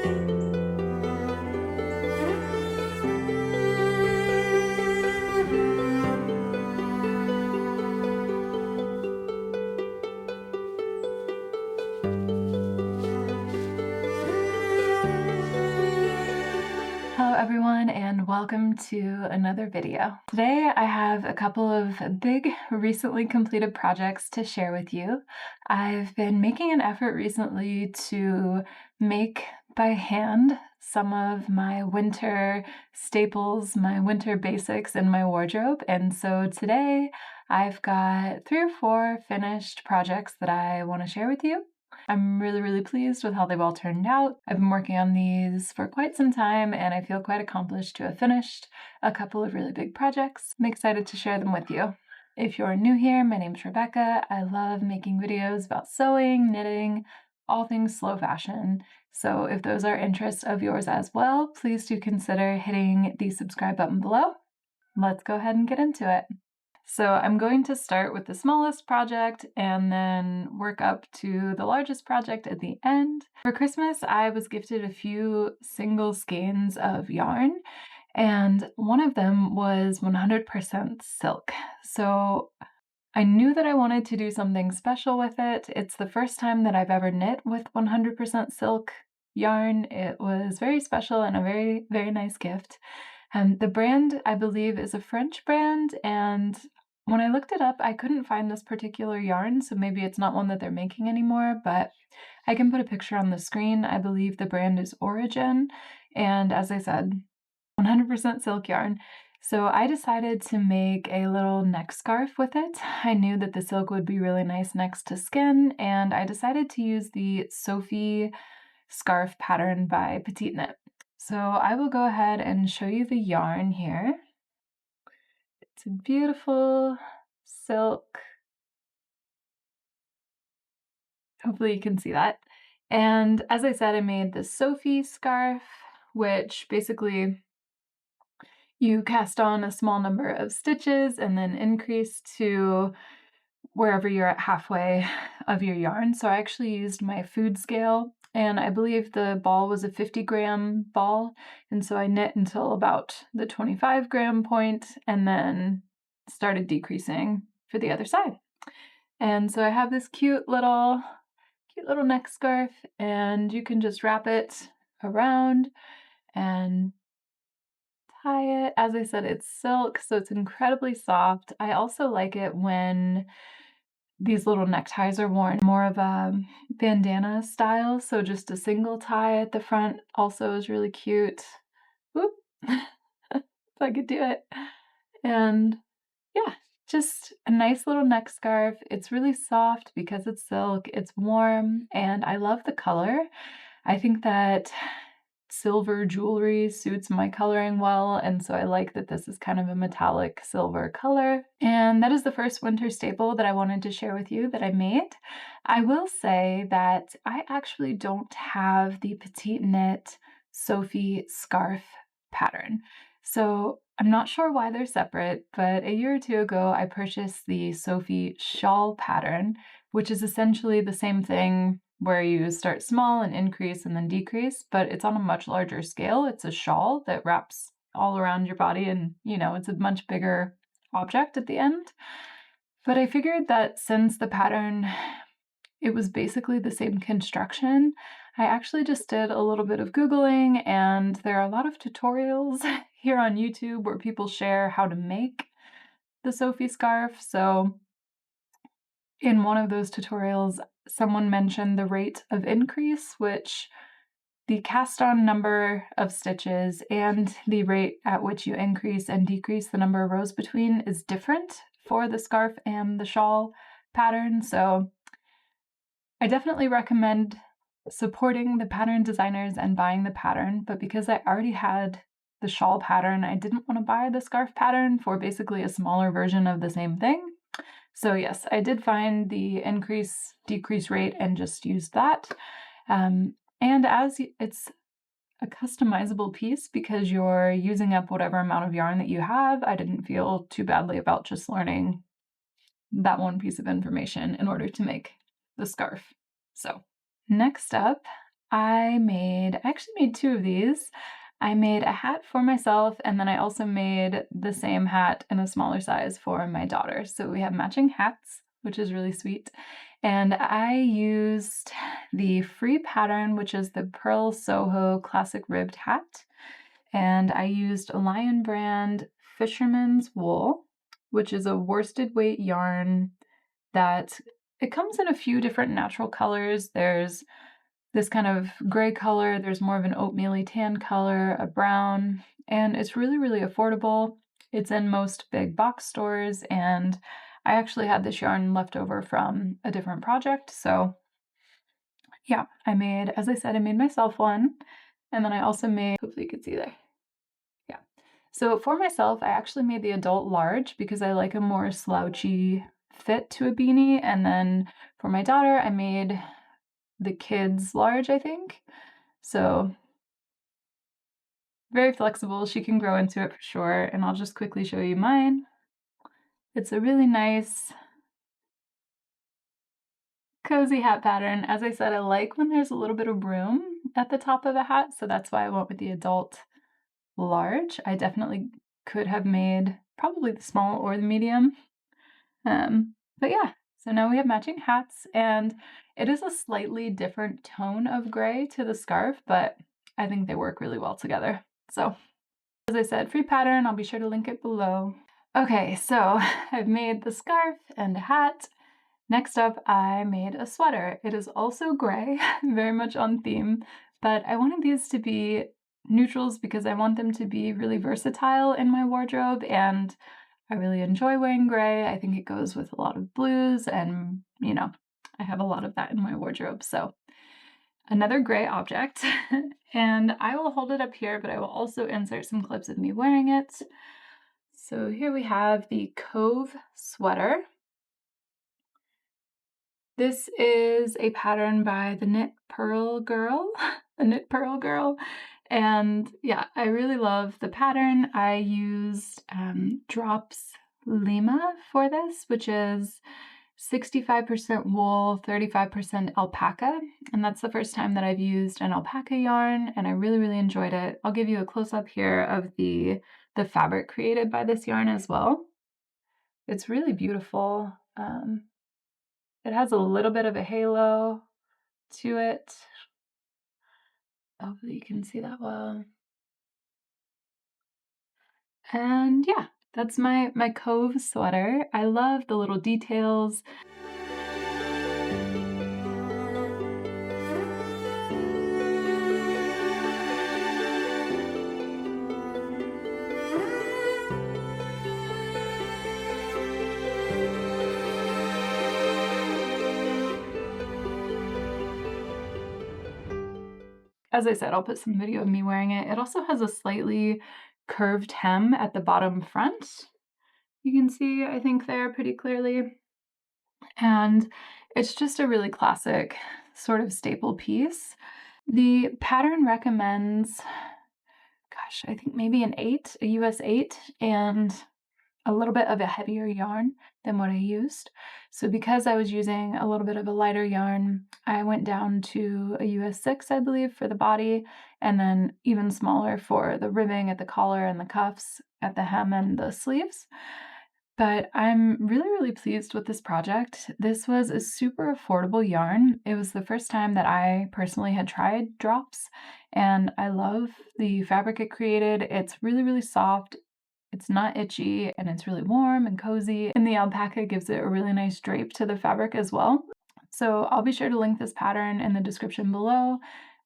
Hello everyone and welcome to another video. Today I have a couple of big recently completed projects to share with you. I've been making an effort recently to make by hand some of my winter staples, my winter basics in my wardrobe, and so today I've got 3 or 4 finished projects that I want to share with you. I'm really pleased with how they've all turned out. I've been working on these for quite some time and I feel quite accomplished to have finished a couple of really big projects. I'm excited to share them with you. If you're new here, my name's Rebecca. I love making videos about sewing, knitting, all things slow fashion. So if those are interests of yours as well, please do consider hitting the subscribe button below. Let's go ahead and get into it. So I'm going to start with the smallest project and then work up to the largest project at the end. For Christmas, I was gifted a few single skeins of yarn, and one of them was 100% silk. So I knew that I wanted to do something special with it. It's the first time that I've ever knit with 100% silk yarn. It was very special and a very nice gift. The brand, I believe, is a French brand, and when I looked it up, I couldn't find this particular yarn, so maybe it's not one that they're making anymore, but I can put a picture on the screen. I believe the brand is Origin, and as I said, 100% silk yarn. So I decided to make a little neck scarf with it. I knew that the silk would be really nice next to skin, and I decided to use the Sophie scarf pattern by Petite Knit. So I will go ahead and show you the yarn here. It's a beautiful silk. Hopefully you can see that. And as I said, I made the Sophie scarf, which basically you cast on a small number of stitches and then increase to wherever you're at halfway of your yarn. So I actually used my food scale, and I believe the ball was a 50-gram ball, and so I knit until about the 25-gram point and then started decreasing for the other side. And so I have this cute little neck scarf, and you can just wrap it around and tie it. As I said, it's silk, so it's incredibly soft. I also like it when these little neckties are worn more of a bandana style, so just a single tie at the front also is really cute. Whoop! If I could do it. And yeah, just a nice little neck scarf. It's really soft because it's silk, it's warm, and I love the color. I think that silver jewelry suits my coloring well, and so I like that this is kind of a metallic silver color. And that is the first winter staple that I wanted to share with you that I made. I will say that I actually don't have the Petite Knit Sophie scarf pattern, so I'm not sure why they're separate, but a year or two ago I purchased the Sophie shawl pattern, which is essentially the same thing where you start small and increase and then decrease, but it's on a much larger scale. It's a shawl that wraps all around your body, and it's a much bigger object at the end. But I figured that since the pattern, it was basically the same construction, I actually just did a little bit of Googling, and there are a lot of tutorials here on YouTube where people share how to make the Sophie scarf. So in one of those tutorials, someone mentioned the rate of increase, which the cast on number of stitches and the rate at which you increase and decrease the number of rows between is different for the scarf and the shawl pattern. So I definitely recommend supporting the pattern designers and buying the pattern, but because I already had the shawl pattern, I didn't want to buy the scarf pattern for basically a smaller version of the same thing. So yes, I did find the increase-decrease rate and just used that. And as it's a customizable piece because you're using up whatever amount of yarn that you have, I didn't feel too badly about just learning that one piece of information in order to make the scarf. So next up, I actually made 2 of these. I made a hat for myself, and then I also made the same hat in a smaller size for my daughter. So we have matching hats, which is really sweet. And I used the free pattern, which is the Pearl Soho Classic Ribbed Hat. And I used Lion Brand Fisherman's Wool, which is a worsted weight yarn that it comes in a few different natural colors. There's this kind of gray color, there's more of an oatmeal-y tan color, a brown, and it's really, really affordable. It's in most big box stores, and I actually had this yarn left over from a different project, so yeah, as I said, I made myself one, and then I also made, hopefully you can see there. Yeah. So for myself, I actually made the adult large because I like a more slouchy fit to a beanie, and then for my daughter, I made the kids large, I think. So very flexible. She can grow into it for sure. And I'll just quickly show you mine. It's a really nice, cozy hat pattern. As I said, I like when there's a little bit of room at the top of a hat. So that's why I went with the adult large. I definitely could have made probably the small or the medium. But yeah, so now we have matching hats, and it is a slightly different tone of gray to the scarf, but I think they work really well together. So as I said, free pattern, I'll be sure to link it below. Okay, so I've made the scarf and a hat. Next up, I made a sweater. It is also gray, very much on theme, but I wanted these to be neutrals because I want them to be really versatile in my wardrobe, and I really enjoy wearing gray. I think it goes with a lot of blues, and I have a lot of that in my wardrobe. So another gray object, and I will hold it up here, but I will also insert some clips of me wearing it. So here we have the Cove sweater. This is a pattern by the Knit Pearl Girl, the Knit Pearl Girl. And yeah, I really love the pattern. I used Drops Lima for this, which is 65% wool, 35% alpaca. And that's the first time that I've used an alpaca yarn, and I really, really enjoyed it. I'll give you a close-up here of the fabric created by this yarn as well. It's really beautiful. It has a little bit of a halo to it. Hopefully you can see that well. And yeah, that's my Cove sweater. I love the little details. As I said, I'll put some video of me wearing it. It also has a slightly curved hem at the bottom front. You can see, I think, there pretty clearly. And it's just a really classic sort of staple piece. The pattern recommends, gosh, I think maybe an 8, a US 8, and a little bit of a heavier yarn than what I used. So because I was using a little bit of a lighter yarn, I went down to a US 6, I believe, for the body, and then even smaller for the ribbing at the collar and the cuffs, at the hem and the sleeves. But I'm really, really pleased with this project. This was a super affordable yarn. It was the first time that I personally had tried drops, and I love the fabric it created. It's really, really soft. It's not itchy, and it's really warm and cozy, and the alpaca gives it a really nice drape to the fabric as well. So I'll be sure to link this pattern in the description below.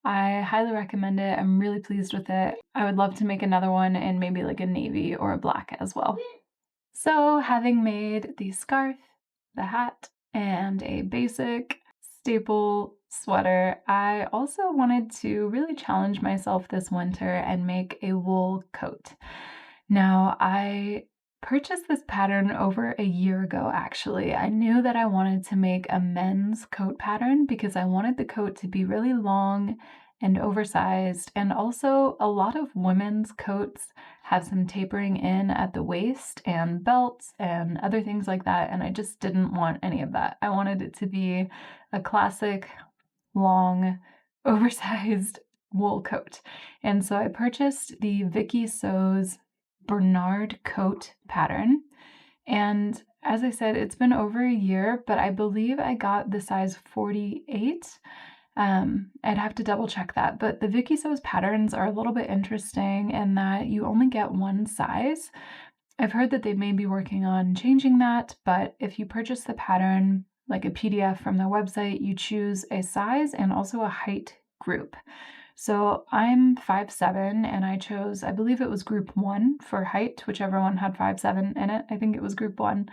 I highly recommend it. I'm really pleased with it. I would love to make another one in maybe like a navy or a black as well. So having made the scarf, the hat, and a basic staple sweater, I also wanted to really challenge myself this winter and make a wool coat. Now, I purchased this pattern over a year ago, actually. I knew that I wanted to make a men's coat pattern because I wanted the coat to be really long and oversized, and also a lot of women's coats have some tapering in at the waist and belts and other things like that, and I just didn't want any of that. I wanted it to be a classic, long, oversized wool coat. And so I purchased the Vicky Sews Bernard coat pattern. And as I said, it's been over a year, but I believe I got the size 48. I'd have to double check that, but the Vicky Sews patterns are a little bit interesting in that you only get one size. I've heard that they may be working on changing that, but if you purchase the pattern, like a PDF from their website, you choose a size and also a height group. So I'm 5'7", and I chose, I believe it was group 1 for height, whichever one had 5'7" in it. I think it was group 1.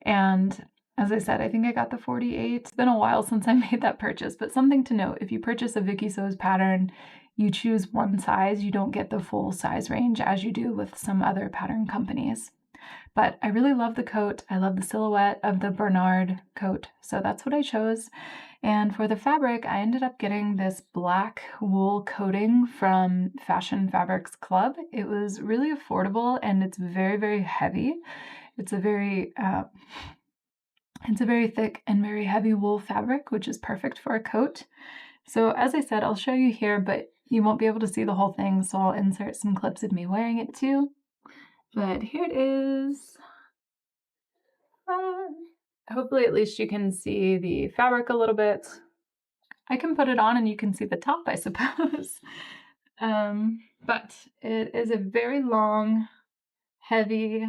And as I said, I think I got the 48. It's been a while since I made that purchase, but something to note, if you purchase a Vicky Sews pattern, you choose one size, you don't get the full size range as you do with some other pattern companies. But I really love the coat. I love the silhouette of the Bernard coat, so that's what I chose. And for the fabric, I ended up getting this black wool coating from Fashion Fabrics Club. It was really affordable and it's very, very heavy. It's a very thick and very heavy wool fabric, which is perfect for a coat. So as I said, I'll show you here, but you won't be able to see the whole thing, so I'll insert some clips of me wearing it too. But here it is. Hopefully at least you can see the fabric a little bit. I can put it on and you can see the top, I suppose. But it is a very long, heavy,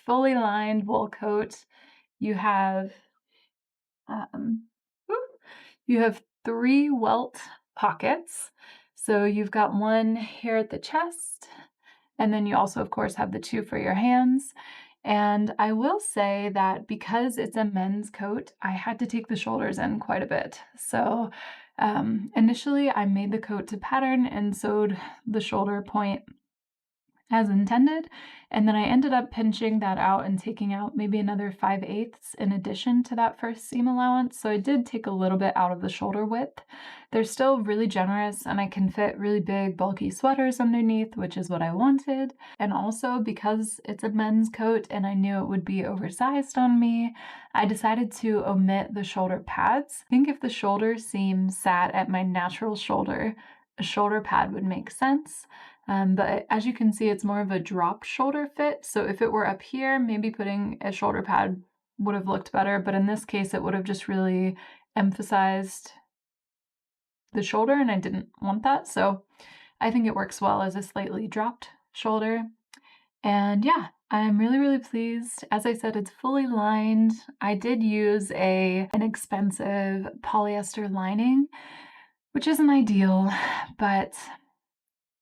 fully lined wool coat. You have you have 3 welt pockets. So you've got one here at the chest, and then you also, of course, have the 2 for your hands. And I will say that because it's a men's coat, I had to take the shoulders in quite a bit. So initially I made the coat to pattern and sewed the shoulder point as intended, and then I ended up pinching that out and taking out maybe another 5/8 in addition to that first seam allowance, so I did take a little bit out of the shoulder width. They're still really generous, and I can fit really big bulky sweaters underneath, which is what I wanted, and also because it's a men's coat and I knew it would be oversized on me, I decided to omit the shoulder pads. I think if the shoulder seam sat at my natural shoulder, a shoulder pad would make sense. But as you can see, it's more of a dropped shoulder fit. So if it were up here, maybe putting a shoulder pad would have looked better. But in this case, it would have just really emphasized the shoulder, and I didn't want that. So I think it works well as a slightly dropped shoulder. And yeah, I'm really, really pleased. As I said, it's fully lined. I did use an expensive polyester lining, which isn't ideal, but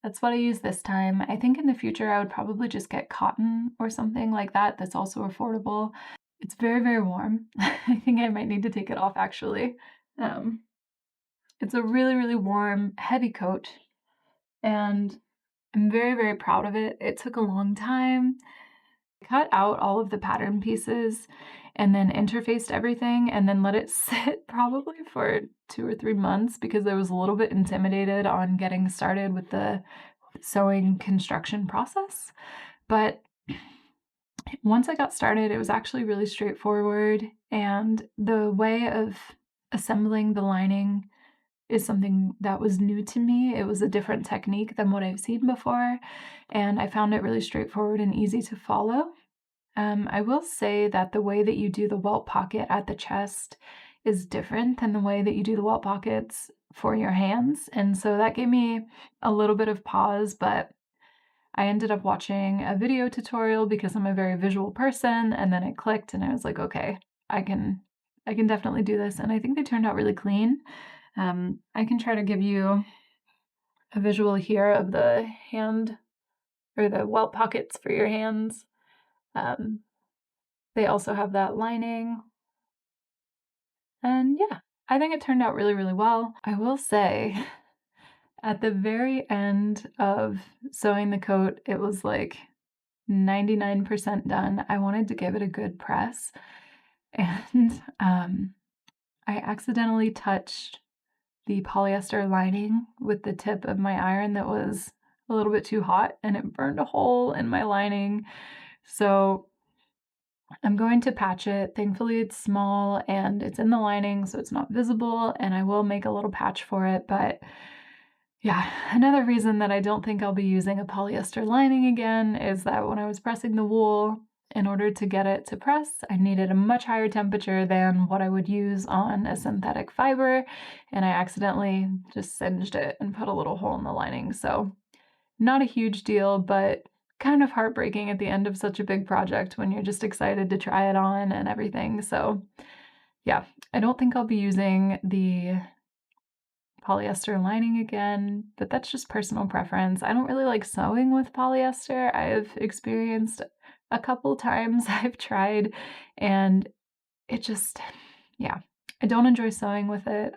that's what I used this time. I think in the future I would probably just get cotton or something like that that's also affordable. It's very, very warm. I think I might need to take it off actually. It's a really, really warm, heavy coat, and I'm very, very proud of it. It took a long time. I cut out all of the pattern pieces and then interfaced everything and then let it sit probably for 2 or 3 months because I was a little bit intimidated on getting started with the sewing construction process. But once I got started, it was actually really straightforward, and the way of assembling the lining is something that was new to me. It was a different technique than what I've seen before, and I found it really straightforward and easy to follow. I will say that the way that you do the welt pocket at the chest is different than the way that you do the welt pockets for your hands, and so that gave me a little bit of pause, but I ended up watching a video tutorial because I'm a very visual person, and then it clicked and I was like, okay, I can definitely do this, and I think they turned out really clean. I can try to give you a visual here of the hand or the welt pockets for your hands. They also have that lining. And yeah, I think it turned out really, really well. I will say at the very end of sewing the coat, it was like 99% done. I wanted to give it a good press, and I accidentally touched the polyester lining with the tip of my iron that was a little bit too hot, and it burned a hole in my lining. So I'm going to patch it. Thankfully, it's small and it's in the lining, so it's not visible, and I will make a little patch for it, but yeah, another reason that I don't think I'll be using a polyester lining again is that when I was pressing the wool, in order to get it to press, I needed a much higher temperature than what I would use on a synthetic fiber, and I accidentally just singed it and put a little hole in the lining. So, not a huge deal, but kind of heartbreaking at the end of such a big project when you're just excited to try it on and everything. So, yeah, I don't think I'll be using the polyester lining again, but that's just personal preference. I don't really like sewing with polyester. I've experienced a couple times I've tried, and it just, yeah, I don't enjoy sewing with it.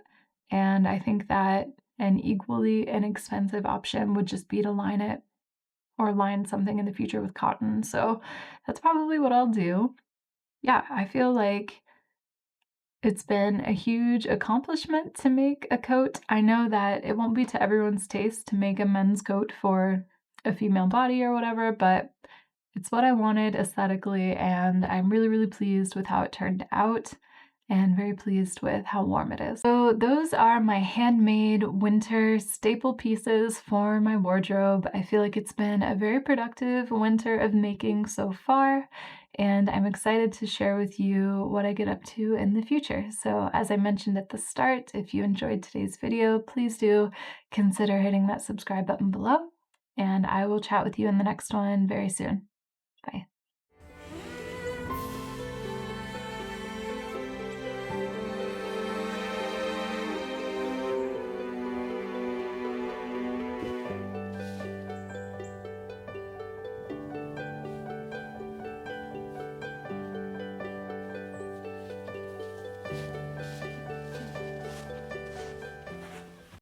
And I think that an equally inexpensive option would just be to line it or line something in the future with cotton. So that's probably what I'll do. Yeah, I feel like it's been a huge accomplishment to make a coat. I know that it won't be to everyone's taste to make a men's coat for a female body or whatever, but it's what I wanted aesthetically, and I'm really, really pleased with how it turned out and very pleased with how warm it is. So those are my handmade winter staple pieces for my wardrobe. I feel like it's been a very productive winter of making so far, and I'm excited to share with you what I get up to in the future. So as I mentioned at the start, if you enjoyed today's video, please do consider hitting that subscribe button below, and I will chat with you in the next one very soon. Bye.